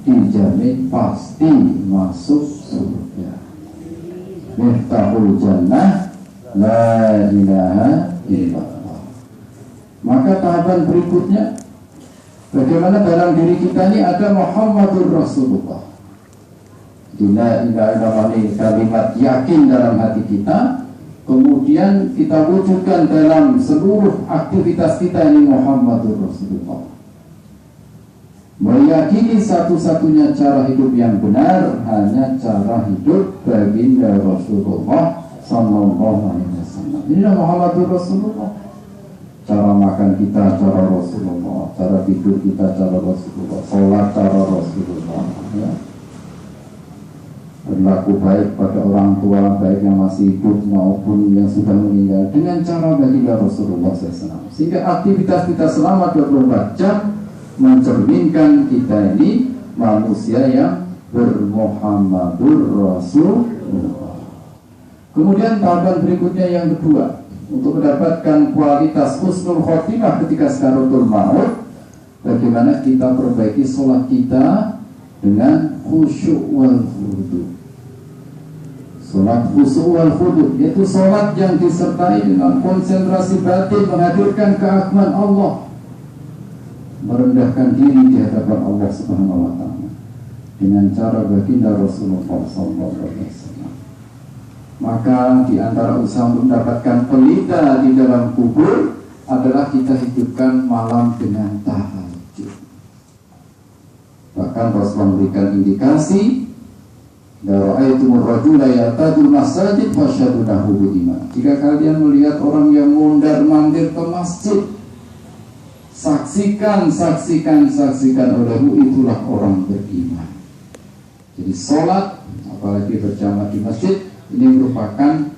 dijamin pasti masuk surga. Miftahul jannah la ilaha illallah. Maka tahapan berikutnya, bagaimana dalam diri kita ini ada Muhammadur Rasulullah. La ilaha illallah ini kalimat yakin dalam hati kita, kemudian kita wujudkan dalam seluruh aktivitas kita ini Muhammadur Rasulullah. Meyakini satu-satunya cara hidup yang benar hanya cara hidup baginda Rasulullah sallallahu alaihi wasallam. Inilah Muhammadur Rasulullah. Cara makan kita cara Rasulullah, cara tidur kita cara Rasulullah, sholat cara Rasulullah, ya. Berlaku baik pada orang tua, baik yang masih hidup maupun yang sudah meninggal, dengan cara baginda Rasulullah SAW. Sehingga aktivitas kita selama 24 jam mencerminkan kita ini manusia yang bermuhammadur Rasulullah. Kemudian tahapan berikutnya yang kedua, untuk mendapatkan kualitas husnul khotimah ketika sakaratul maut, bagaimana kita perbaiki sholat kita dengan khusyuk wal khudu. Sholat khusyuk wal khudu, yaitu sholat yang disertai dengan konsentrasi batin, menghadirkan keagungan Allah, merendahkan diri di hadapan Allah Subhanahu wa taala dengan cara baginda Rasulullah sallallahu alaihi wasallam. Maka di antara usaha untuk mendapatkan pelita di dalam kubur adalah kita hidupkan malam dengan tahajud. Bahkan Rasulullah memberikan indikasi, la ra'aitumur rajula yatadul masajid fasyadunahu bima. Jika kalian melihat orang yang mondar-mandir ke masjid, saksikan olehmu, itulah orang beriman. Jadi sholat, apalagi berjamaah di masjid, ini merupakan,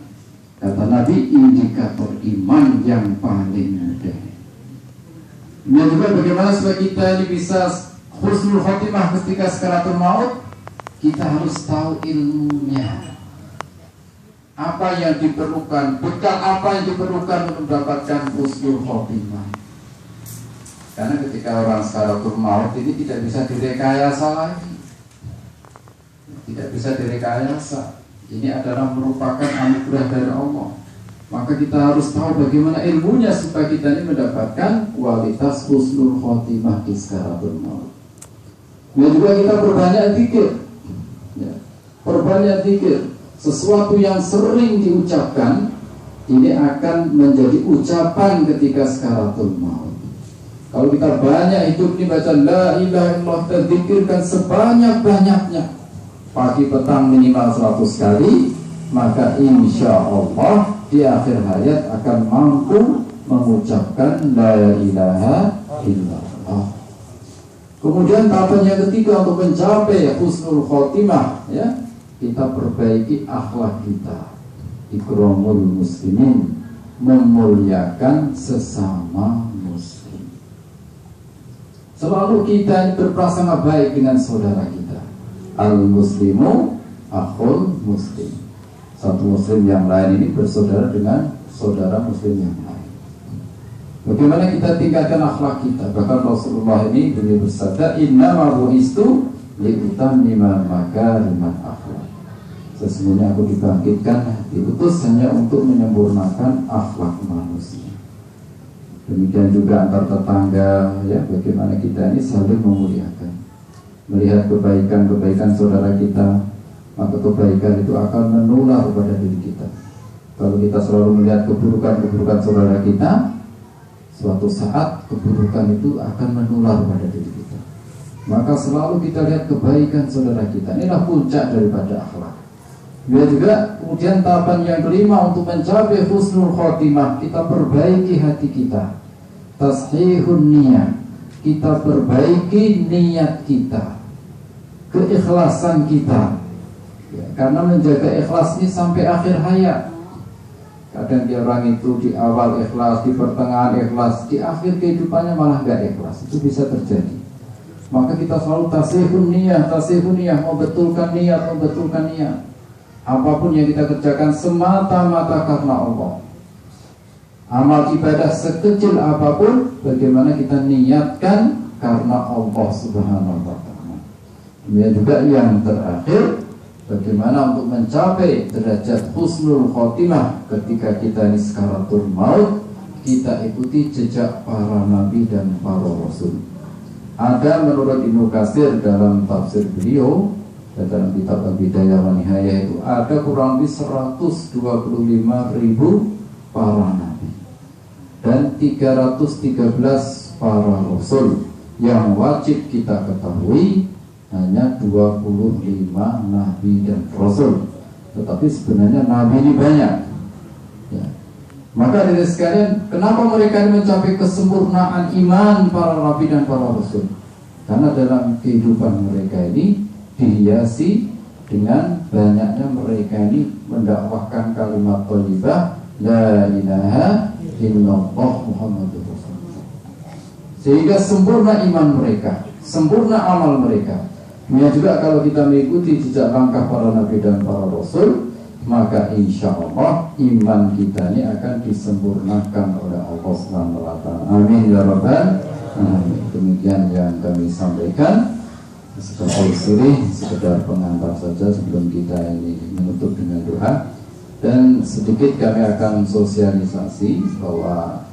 kata Nabi, indikator iman yang paling mudah. Ini juga bagaimana supaya kita ini bisa husnul khotimah ketika sakaratul maut, kita harus tahu ilmunya. Apa yang diperlukan, bekal apa yang diperlukan untuk mendapatkan husnul khotimah. Karena ketika orang sakaratul maut ini tidak bisa direkayasa lagi, tidak bisa direkayasa. Ini adalah merupakan anugerah dari Allah. Maka kita harus tahu bagaimana ilmunya supaya kita ini mendapatkan kualitas husnul khotimah di sakaratul maut. Dan juga kita perbanyak zikir, ya, perbanyak zikir. Sesuatu yang sering diucapkan ini akan menjadi ucapan ketika sakaratul maut. Kalau kita banyak hidup ini baca la ilaha illallah, terzikirkan sebanyak-banyaknya, pagi petang minimal 100 kali, maka insya Allah di akhir hayat akan mampu mengucapkan la ilaha illallah. Kemudian tahapan yang ketiga untuk mencapai husnul khotimah, ya, kita perbaiki akhlak kita. Ikramul muslimin, memuliakan sesama muslim. Selalu kita berprasangka baik dengan saudara kita. Al-muslimu akhul muslim. Satu muslim yang lain ini bersaudara dengan saudara muslim yang lain. Bagaimana kita tingkatkan akhlak kita? Bahkan Rasulullah ini beliau bersabda, innama bu'istu liutammima makarimal akhlak. Sesungguhnya aku dibangkitkan, diutus hanya untuk menyempurnakan akhlak manusia. Demikian juga antar tetangga, ya, bagaimana kita ini saling memuliakan. Melihat kebaikan-kebaikan saudara kita, maka kebaikan itu akan menular pada diri kita. Kalau kita selalu melihat keburukan-keburukan saudara kita, suatu saat keburukan itu akan menular pada diri kita. Maka selalu kita lihat kebaikan saudara kita. Inilah puncak daripada akhlak. Ya juga, kemudian tahapan yang kelima untuk mencapai husnul khotimah, kita perbaiki hati kita. Tashihun niyah, kita perbaiki niat kita, keikhlasan kita, ya, karena menjaga ikhlas ini sampai akhir hayat. Kadang dia orang itu di awal ikhlas, di pertengahan ikhlas, di akhir kehidupannya malah gak ikhlas. Itu bisa terjadi. Maka kita selalu tasihun niyah, membetulkan niat. Apapun yang kita kerjakan semata-mata karena Allah. Amal ibadah sekecil apapun, bagaimana kita niatkan karena Allah Subhanahu wa ta'ala. Kemudian juga yang terakhir, bagaimana untuk mencapai derajat husnul khotimah ketika kita ini sakaratul maut, kita ikuti jejak para nabi dan para rasul. Ada menurut Ibnu Katsir dalam tafsir beliau, dalam kitab Al-Bidayah wa Nihayah itu ada kurang lebih 125.000 para nabi dan 313 para rasul. Yang wajib kita ketahui hanya 25 nabi dan rasul, tetapi sebenarnya nabi ini banyak ya. Maka dari sekalian, kenapa mereka ini mencapai kesempurnaan iman para nabi dan para rasul? Karena dalam kehidupan mereka ini dihiasi dengan banyaknya mereka ini mendakwahkan kalimat thayyibah la ilaha illallah Muhammadur Rasulullah, sehingga sempurna iman mereka, sempurna amal mereka. Kemudian juga kalau kita mengikuti jejak langkah para nabi dan para rasul, maka insya Allah iman kita ini akan disempurnakan oleh Allah Subhanahu wa Ta'ala. Amin ya rabbal alamin. Demikian yang kami sampaikan. Sekedar sirih, sekedar pengantar saja sebelum kita ini menutup dengan doa. Dan sedikit kami akan sosialisasi bahwa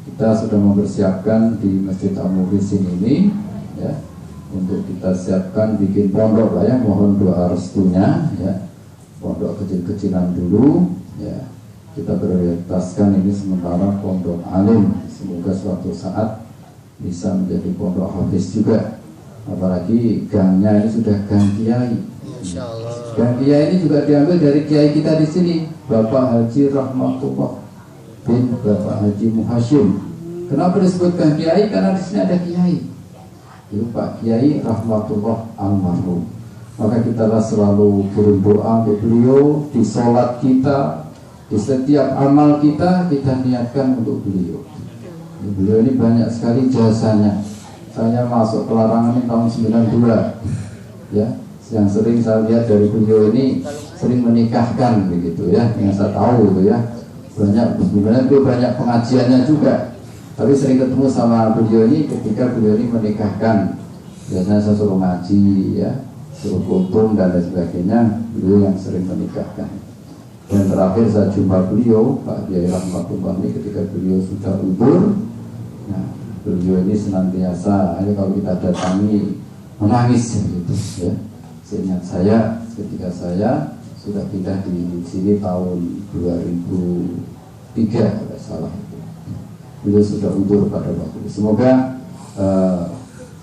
kita sudah mempersiapkan di Masjid Al-Muhsin ini ya, untuk kita siapkan bikin pondok lah ya, mohon doa restunya ya. Pondok kecil-kecilan dulu ya, kita prioritaskan ini sementara pondok alim, semoga suatu saat bisa menjadi pondok hafiz juga. Apalagi gangnya ini sudah gang kiai. Gang kiai ini juga diambil dari kiai kita di sini, Bapak Haji Rahmatullah bin Bapak Haji Muhashim. Kenapa disebut gang kiai? Karena di sini ada kiai, itu Pak Kiai Rahmatullah almarhum. Maka kita selalu kirim doa untuk beliau di sholat kita, di setiap amal kita niatkan untuk beliau. Beliau ini banyak sekali jasanya. Saya masuk pelarangan ini tahun 92 ya, yang sering saya lihat dari beliau ini sering menikahkan begitu ya, yang saya tahu itu ya. Sebenarnya beliau banyak pengajiannya juga, tapi sering ketemu sama beliau ini ketika beliau ini menikahkan. Biasanya saya suruh ngaji ya, suruh kultum dan lain sebagainya, beliau yang sering menikahkan. Dan terakhir saya jumpa beliau Pak Kiai Rahmatullah ini ketika beliau sudah umur. Nah, beliau ini senantiasa kalau kita datangi menangis gitu ya. Seingat saya ketika saya sudah pindah di sini tahun 2003 kalau salah itu, beliau sudah umur pada waktu itu. Semoga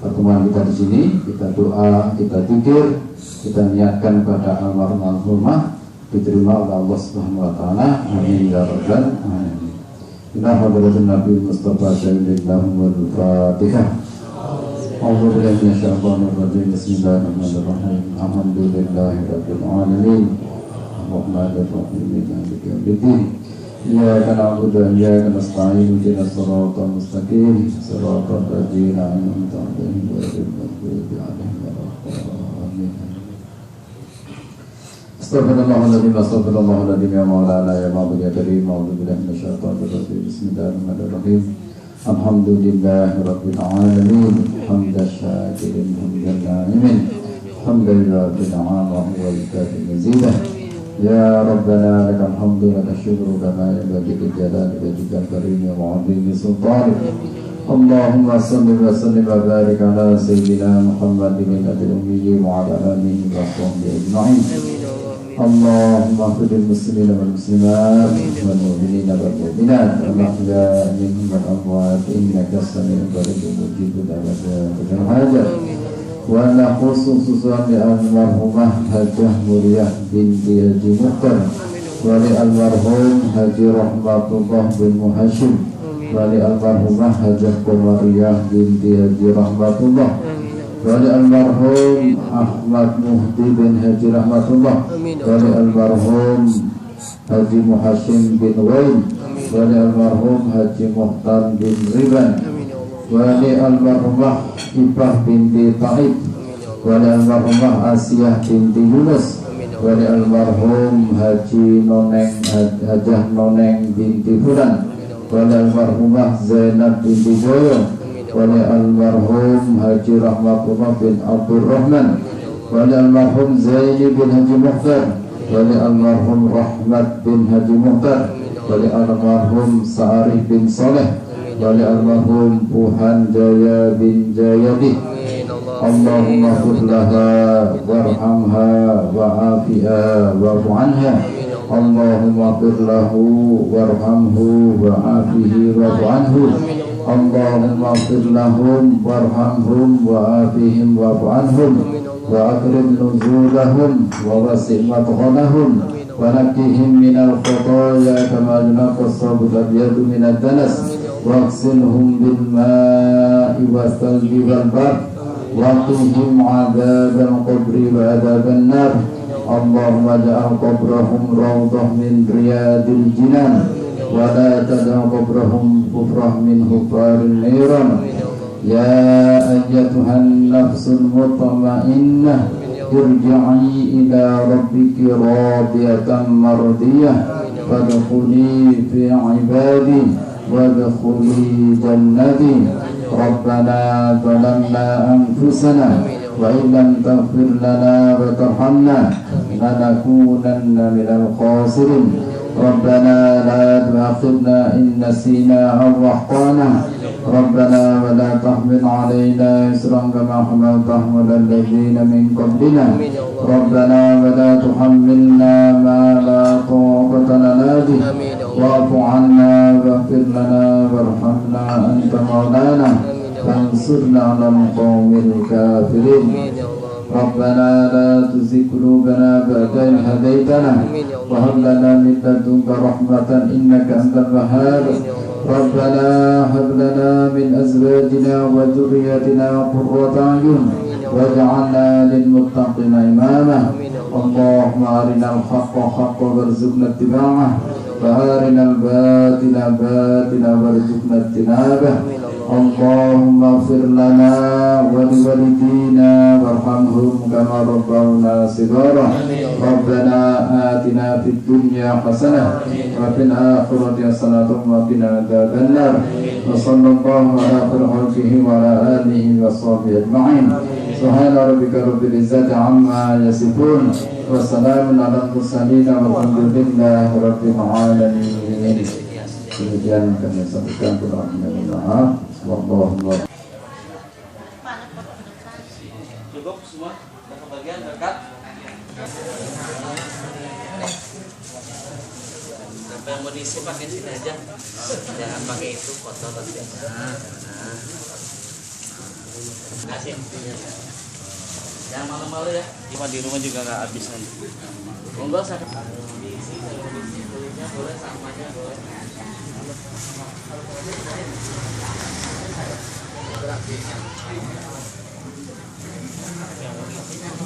pertemuan kita di sini, kita doa, kita zikir, kita niatkan pada almarhumah diterima oleh Allah Subhanahu wa Ta'ala. Amin ya rabbal alamin. Inna hadratin Nabi Mustafa sallallahu alaihi Fatihah. A'udzu billahi minasyaitonir rajim. Bismillahirrahmanirrahim. Alhamdulillahi rabbil alamin. Arrahmanir rahim. Maliki yaumiddin. Iyyaka na'budu wa iyyaka nasta'in. Ihdinas siratal mustaqim. Siratal ladzina an'amta 'alaihim ghairil maghdubi 'alaihim waladdallin. Astaghfirullahaladzim, astaghfirullahaladzim ya maulana ya ma'bud ya karim. A'udzu billahi minasyaitonir rajim. Bismillahirrahmanirrahim. Alhamdulillahi rabbil alamin. Hamdan syakirin hamdan na'imin. Alhamdulillahi rabbil alamin wa huwa al-kafi mazidah. Ya Rabbana lakal hamdu lakal syukru kama yanbaghi li jalali wajhikal karim wa 'azimi sultanik. Allahumma salli wa sallim wa barik ala sayyidina Muhammadin nabil ummi wa ala alihi wa sahbihi ajma'in. Allahumma ighfir lil muslimina wal muslimat wal mu'minina wal mu'minat wal ahya'i minhum wal amwat innaka sami'un qaribun mujibud da'wati hajat. Wa la khususan li almarhumah Hajah Muryah binti Haji Mukhtar wa li almarhum Haji Rahmatullah bin Muhashim wa li almarhumah Hajah Qamariyah binti Haji Rahmatullah wa li almarhum Ahmad Muhdi bin Haji Rahmatullah wa li almarhum Haji Muhashim bin Wain wa li almarhum Haji Muhtar bin Riban wa li almarhumah Ibah binti Taib wa li almarhumah Asiyah binti Yunus wa li almarhum Haji Noneng Hajah Noneng binti Fulan wa li almarhumah Zainab binti Joyo wali almarhum Haji Rahmatullah bin Abdul Rahman, wali almarhum Zaini bin Haji Mukhtar, wali almarhum Rahmat bin Haji Mukhtar, wali almarhum Sa'arif bin Saleh, wali almarhum Puhan Jaya bin Jayadi. Allahumma fir laha warhamha wa'afiha wa'fu anha. Allahumma fir lahu warhamhu wa'afihi wa'fu anhu. Allahumma fir lahum warhamhum wa'afihim wa'fu anhum wa akrim nuzulahum wa wasi' madkhalahum wa naqqihim minal khataaya kama yunqqa as-sabul abyadu minad danas waghsilhum bil maa'i was salji wal barq waqihim 'adzabal qabri wa 'adzaban nar. Allahumma ja'al qabrahum rawdah min riyadil jinan wa la tad'al qabrahum hufrah min hufaril niran. Ya ayyatuhan nafsul mutma'innah irji'i ila rabbiki radiyatan mardiyah fadkhuli fi 'ibadi wadkhuli jannati. Rabbana zalamna anfusana wa illam taghfir lana wa tarhamna lanakunanna minal khasirin. Rabbana la tu'akhidna in nasina aw akhtana. Rabbana wa la tahmil 'alaina isran kama hamaltahu 'alal ladzina min qablina. Rabbana wa la tuhammilna ma la taqata lana bih wa'fu 'anna waghfir lana warhamna anta maulana fansurna 'alal qaumil kafirin. Rabbana la tuzigh qulubana ba'da idh hadaytana wa hab lana min ladunka rahmatan innaka antal wahhab. Rabbana hab lana min azwajina wa dhurriyyatina qurrata a'yun waj'alna lil muttaqina imama. Allahumma arinal haqqa haqqan warzuqna ittiba'ah wa arinal batila batilan warzuqna ijtinabah. Allahumma ighfir lana wa liwalidina warhamhum kama rabbawna shighara. Rabbana atina fid dunya hasanah wa fil akhirati hasanah wa qina adzabannar. Wa sallallahu ala khalqihi wa ala alihi wa sahbihi ajma'in. Subhana rabbika rabbil izzati amma yasifun wa salamun ala mursalin walhamdulillahi rabbil alamin. Kemudian kami sampaikan permohonan maaf. Wallahu cukup semua, udah kebagian berkat. Sampai yang mau diisi pakai sini aja, jangan pakai itu foto nanti. Kasih. Jangan malu-malu ya. Cuma di rumah juga nggak habis nanti. Monggo saya. Diisi kalau diisi kulitnya boleh, sampahnya boleh. Yang